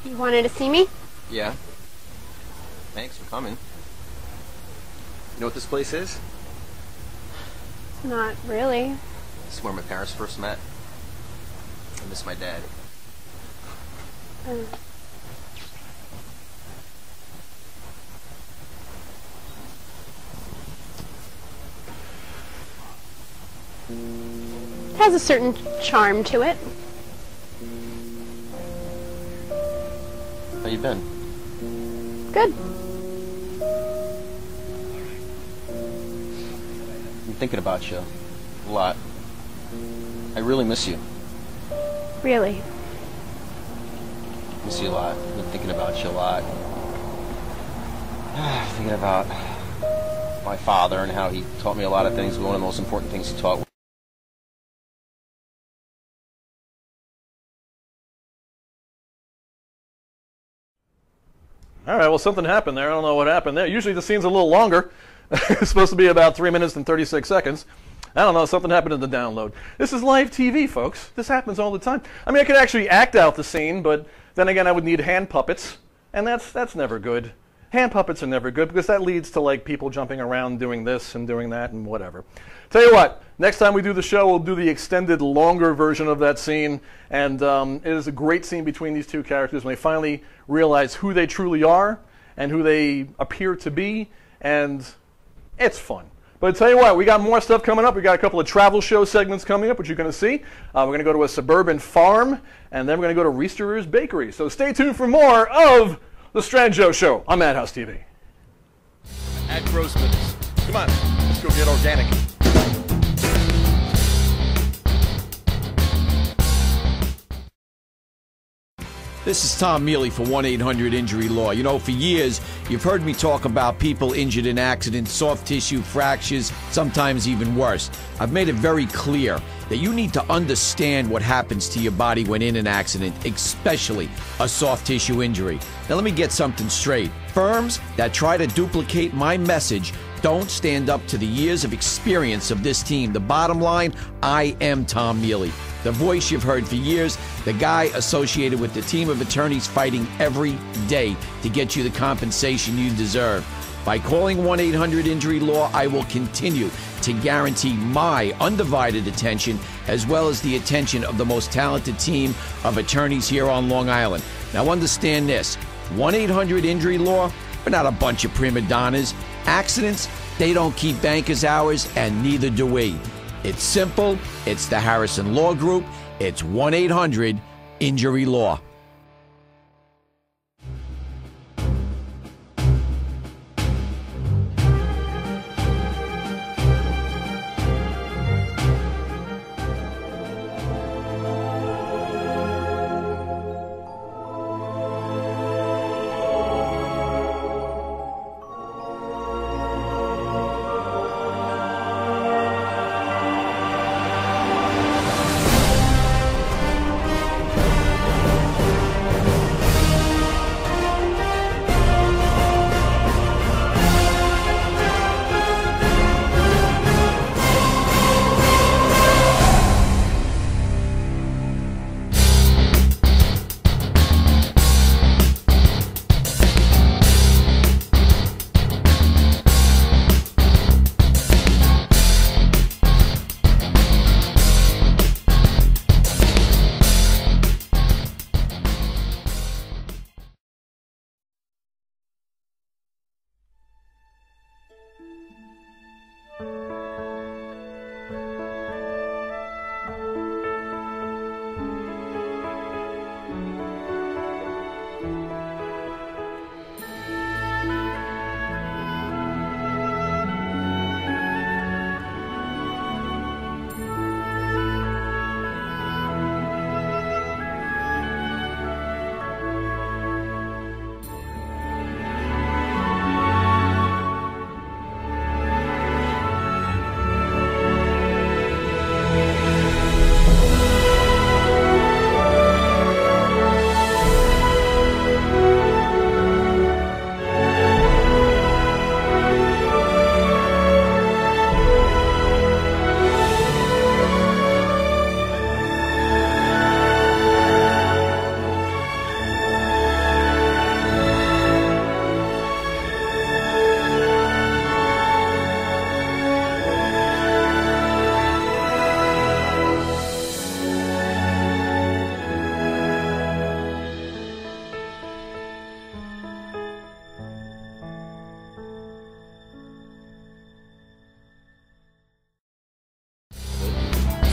You wanted to see me? Yeah. Thanks for coming. You know what this place is? Not really. This is where my parents first met. I miss my dad. It has a certain charm to it. How you been? Good. I'm thinking about you a lot. I really miss you. Really? miss you a lot. I've been thinking about you a lot. Thinking about my father and how he taught me a lot of things. One of the most important things he taught. All right, well, something happened there. I don't know what happened there. Usually the scene's a little longer. It's supposed to be about 3 minutes and 36 seconds. I don't know, something happened in the download. This is live TV, folks. This happens all the time. I mean, I could actually act out the scene, but then again, I would need hand puppets, and that's never good. Hand puppets are never good because that leads to like people jumping around doing this and doing that and whatever. Tell you what, next time we do the show, we'll do the extended, longer version of that scene, and it is a great scene between these two characters when they finally realize who they truly are and who they appear to be, and it's fun. But I tell you what, we got more stuff coming up. We got a couple of travel show segments coming up, which you're going to see. We're going to go to a suburban farm, and then we're going to go to Reister's Bakery. So stay tuned for more of The Strangio Show on Madhouse TV. At Grossman's. Come on, let's go get organic. This is Tom Mealy for 1-800-INJURY-LAW. You know, for years, you've heard me talk about people injured in accidents, soft tissue fractures, sometimes even worse. I've made it very clear that you need to understand what happens to your body when in an accident, especially a soft tissue injury. Now, let me get something straight. Firms that try to duplicate my message don't stand up to the years of experience of this team. The bottom line, I am Tom Mealy. The voice you've heard for years, the guy associated with the team of attorneys fighting every day to get you the compensation you deserve. By calling 1-800-INJURY-LAW, I will continue to guarantee my undivided attention as well as the attention of the most talented team of attorneys here on Long Island. Now understand this, 1-800-INJURY-LAW, we're not a bunch of prima donnas. Accidents, they don't keep bankers' hours, and neither do we. It's simple. It's the Harrison Law Group. It's 1-800-INJURY-LAW.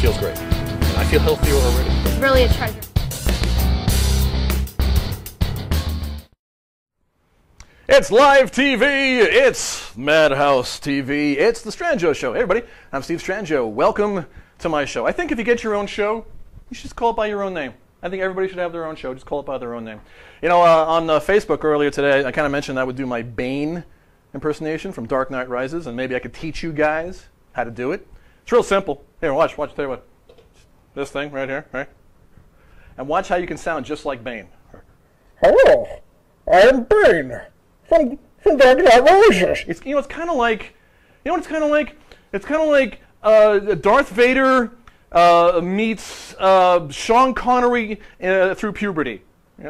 Feels great. And I feel healthier already. It's really a treasure. It's live TV. It's Madhouse TV. It's the Strangio Show. Hey, everybody. I'm Steve Strangio. Welcome to my show. I think if you get your own show, you should just call it by your own name. I think everybody should have their own show. Just call it by their own name. You know, on Facebook earlier today, I kind of mentioned I would do my Bane impersonation from Dark Knight Rises, and maybe I could teach you guys how to do it. It's real simple. Here, watch. Tell you what. This thing right here, right? And watch how you can sound just like Bane. Hello, I am Bane from Dark Knight Rises. It's kind of like, you know what it's kind of like? It's kind of like Darth Vader meets Sean Connery through puberty. We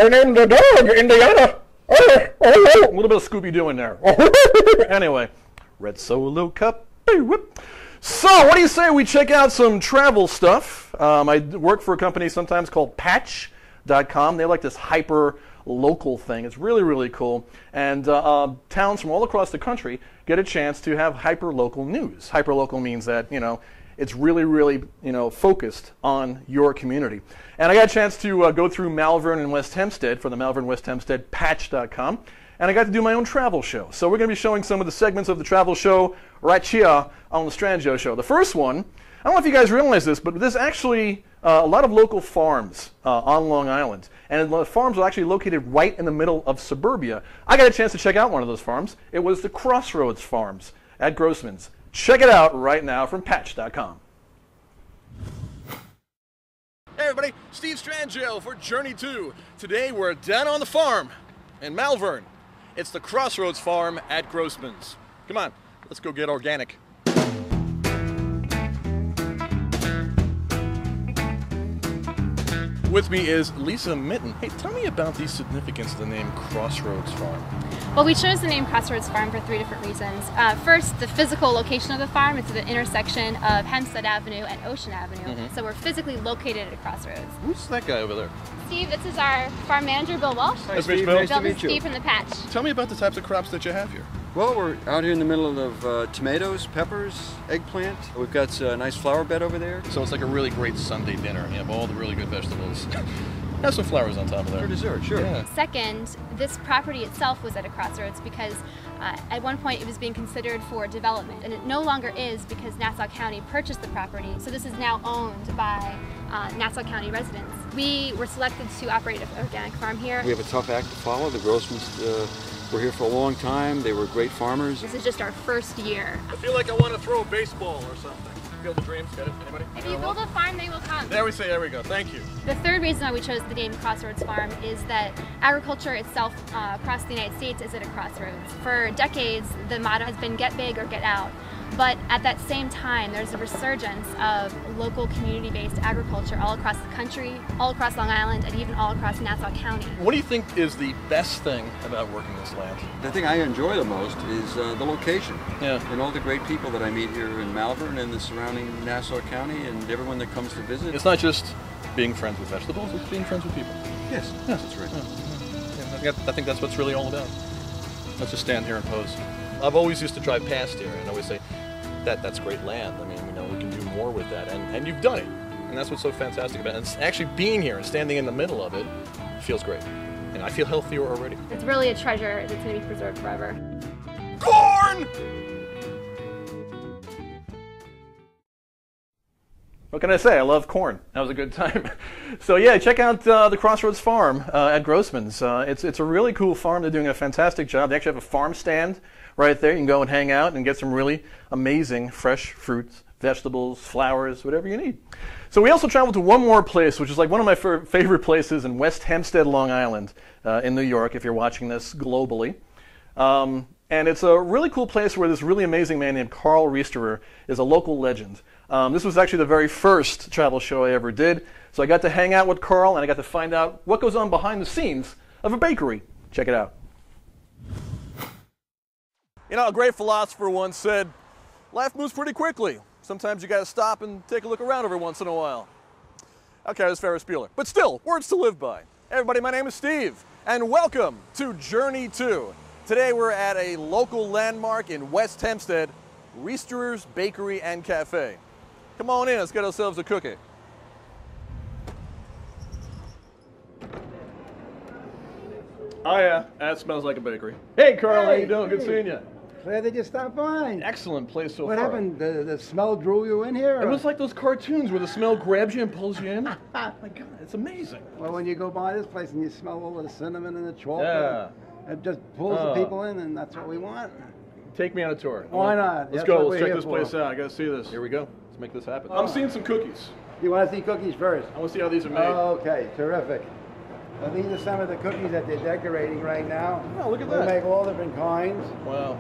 named the dog Indiana. A little bit of Scooby-Doo in there. Anyway, Red Solo Cup. So, what do you say we check out some travel stuff? I work for a company sometimes called Patch.com. They like this hyper-local thing. It's really, really cool. And towns from all across the country get a chance to have hyper-local news. Hyper-local means that, you know, it's really, really, you know, focused on your community. And I got a chance to go through Malvern and West Hempstead for the Malvern West Hempstead Patch.com. And I got to do my own travel show. So we're going to be showing some of the segments of the travel show right here on the Strangio Show. The first one, I don't know if you guys realize this, but there's actually a lot of local farms on Long Island. And the farms are actually located right in the middle of suburbia. I got a chance to check out one of those farms. It was the Crossroads Farms at Grossman's. Check it out right now from Patch.com. Hey everybody, Steve Strangio for Journey 2. Today we're down on the farm in Malvern. It's the Crossroads Farm at Grossman's. Come on, let's go get organic. With me is Lisa Mitten. Hey, tell me about the significance of the name Crossroads Farm. Well, we chose the name Crossroads Farm for 3 different reasons. First, the physical location of the farm. It's at the intersection of Hempstead Avenue and Ocean Avenue. So we're physically located at a crossroads. Who's that guy over there? Steve, this is our farm manager, Bill Walsh. Hi, Steve. Nice to meet you. Steve from the Patch. Tell me about the types of crops that you have here. Well, we're out here in the middle of tomatoes, peppers, eggplant. We've got a nice flower bed over there. So it's like a really great Sunday dinner. You have all the really good vegetables. Have some flowers on top of there. For dessert, sure. Yeah. Second, this property itself was at a crossroads because at one point it was being considered for development, and it no longer is because Nassau County purchased the property. So this is now owned by Nassau County residents. We were selected to operate an organic farm here. We have a tough act to follow. The Grossmans were here for a long time. They were great farmers. This is just our first year. I feel like I want to throw a baseball or something. Field of Dreams, got it? Anybody? If you build a farm, they will come. There we go. Thank you. The third reason why we chose the name Crossroads Farm is that agriculture itself across the United States is at a crossroads. For decades, the motto has been get big or get out. But at that same time, there's a resurgence of local community-based agriculture all across the country, all across Long Island, and even all across Nassau County. What do you think is the best thing about working this land? The thing I enjoy the most is the location. Yeah. And all the great people that I meet here in Malvern and the surrounding Nassau County and everyone that comes to visit. It's not just being friends with vegetables, it's being friends with people. Yes, that's right. Yeah, I think that's what's really all about. Let's just stand here and pose. I've always used to drive past here and always say, that's great land. I mean, you know, we can do more with that. And you've done it. And that's what's so fantastic about it. And actually being here and standing in the middle of it feels great. And I feel healthier already. It's really a treasure that's going to be preserved forever. Corn! What can I say? I love corn. That was a good time. So yeah, check out the Crossroads Farm at Grossman's. It's a really cool farm. They're doing a fantastic job. They actually have a farm stand right there. You can go and hang out and get some really amazing fresh fruits, vegetables, flowers, whatever you need. So we also traveled to one more place, which is like one of my favorite places in West Hempstead, Long Island, in New York, if you're watching this globally. And it's a really cool place where this really amazing man named Carl Riesterer is a local legend. This was actually the very first travel show I ever did. So I got to hang out with Carl and I got to find out what goes on behind the scenes of a bakery. Check it out. You know, a great philosopher once said, life moves pretty quickly. Sometimes you got to stop and take a look around every once in a while. Okay, that's Ferris Bueller. But still, words to live by. Hey everybody, my name is Steve, and welcome to Journey 2. Today we're at a local landmark in West Hempstead, Riesterer's Bakery and Cafe. Come on in, let's get ourselves a cookie. Oh yeah, that smells like a bakery. Hey Carl, how you doing? Good seeing you. Glad they just stopped by. Excellent place so What far. happened? The smell drew you in here? It or- was like those cartoons where the smell grabs you and pulls you in. My God, it's amazing. Well, when you go by this place and you smell all of the cinnamon and the chocolate, Yeah. it just pulls the people in, and that's what we want. Take me on a tour. Why not? Let's That's go. what Let's we're check here this for. place out. I gotta see this. Here we go. Let's make this happen. Oh. I'm seeing some cookies. You want to see cookies first? I want to see how these are made. Okay, terrific. Well, these are some of the cookies that they're decorating right now. Oh, look at we that. make all different kinds. Wow.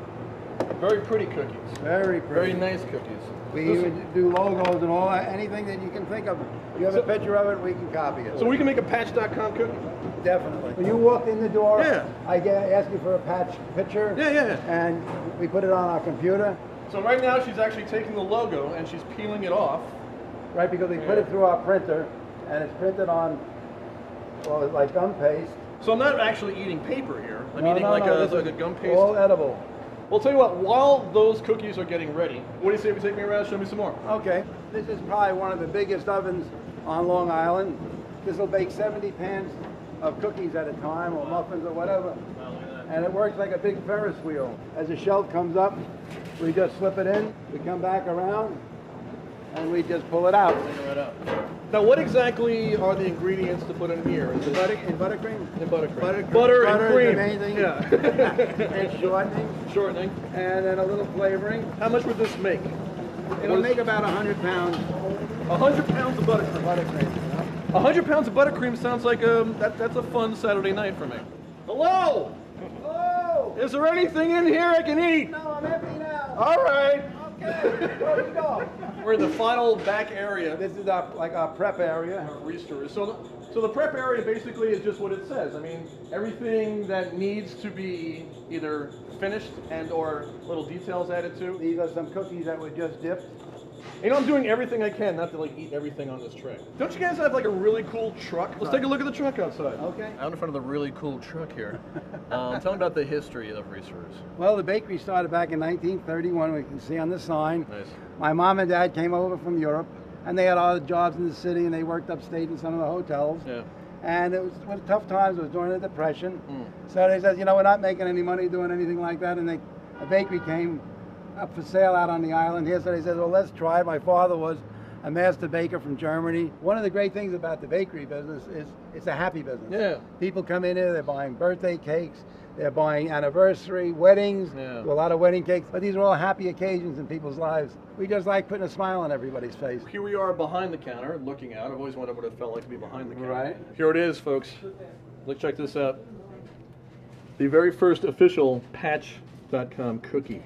Very pretty cookies. Very Very pretty. nice cookies. We even do logos and all that, anything that you can think of. If you have a picture of it, we can copy it. So we can make a Patch.com cookie? Definitely. When you walked in the door, Yeah. I ask you for a patch picture. Yeah. And we put it on our computer. So right now she's actually taking the logo and she's peeling it off. Right, because we put it through our printer, and it's printed on, well, it's like gum paste. So I'm not actually eating paper here. I'm No, eating no, like, no, a, this like is a gum paste. all edible. Well, tell you what, while those cookies are getting ready, what do you say we take me around and show me some more? Okay, this is probably one of the biggest ovens on Long Island. This will bake 70 pans of cookies at a time, or muffins, or whatever. And it works like a big Ferris wheel. As the shelf comes up, we just slip it in, we come back around, and we just pull it out. Right out. Now, what exactly are the ingredients to put in here? Is it Buttercream? In buttercream. Butter And is cream. the main thing. Yeah. And shortening. Shortening. And then a little flavoring. How much would this make? It'll make about 100 pounds. 100 pounds of buttercream. 100 pounds of buttercream sounds like that's a fun Saturday night for me. Hello? Hello? Is there anything in here I can eat? No, I'm empty now. All right. Okay, where we go? We're in the final back area. This is our prep area. So the prep area basically is just what it says. I mean, everything that needs to be either finished and or little details added to. These are some cookies that were just dipped. You know, I'm doing everything I can not to like eat everything on this tray. Don't you guys have like a really cool truck? Let's take a look at the truck outside. Okay. Out in front of the really cool truck here. Tell me about the history of Reese's. Well, the bakery started back in 1931. We can see on the sign. Nice. My mom and dad came over from Europe, and they had all the jobs in the city, and they worked upstate in some of the hotels. Yeah. And it was tough times. It was during the Depression. So they said, you know, we're not making any money doing anything like that. And a bakery came up for sale out on the island here. So they said, well, let's try it. My father was a master baker from Germany. One of the great things about the bakery business is it's a happy business. Yeah. People come in here, they're buying birthday cakes, they're buying anniversary, weddings, do a lot of wedding cakes. But these are all happy occasions in people's lives. We just like putting a smile on everybody's face. Here we are behind the counter, looking out. I've always wondered what it felt like to be behind the counter. Right. Here it is, folks. Let's check this out. The very first official Patch.com cookie.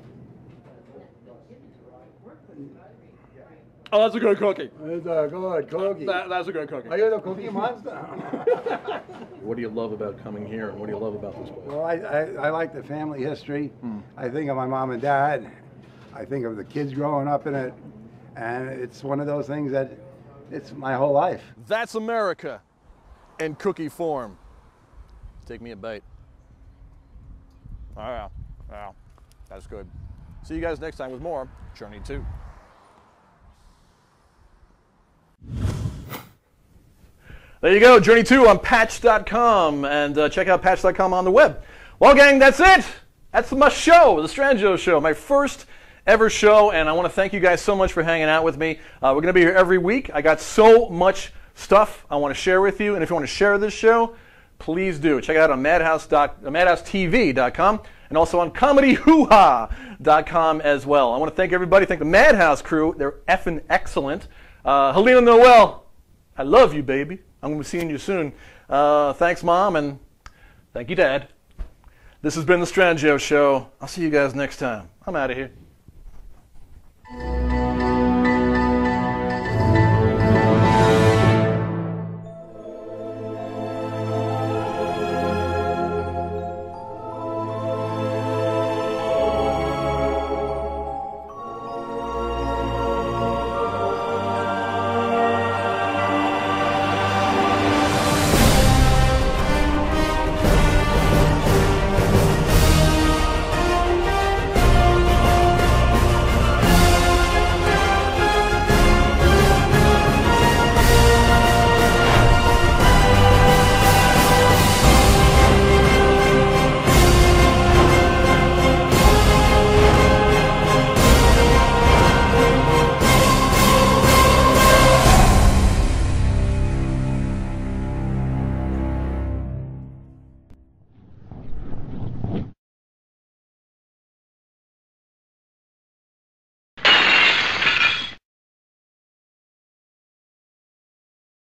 Oh, that's a good cookie. It's a good cookie. That's a good cookie. Are you the cookie monster? What do you love about coming here, and what do you love about this place? Well, I like the family history. I think of my mom and dad. I think of the kids growing up in it. And it's one of those things that it's my whole life. That's America in cookie form. Take me a bite. Oh, yeah. Wow. That's good. See you guys next time with more Journey 2. There you go, Journey 2 on Patch.com, and check out Patch.com on the web. Well, gang, that's it. That's my show, the Strangio Show, my first ever show, and I want to thank you guys so much for hanging out with me. We're going to be here every week. I got so much stuff I want to share with you, and if you want to share this show, please do. Check it out on madhousetv.com and also on comedyhooha.com as well. I want to thank everybody, thank the Madhouse crew. They're effing excellent. Helena Noel, I love you, baby. I'm going to be seeing you soon. Thanks, Mom, and thank you, Dad. This has been the Strangio Show. I'll see you guys next time. I'm out of here.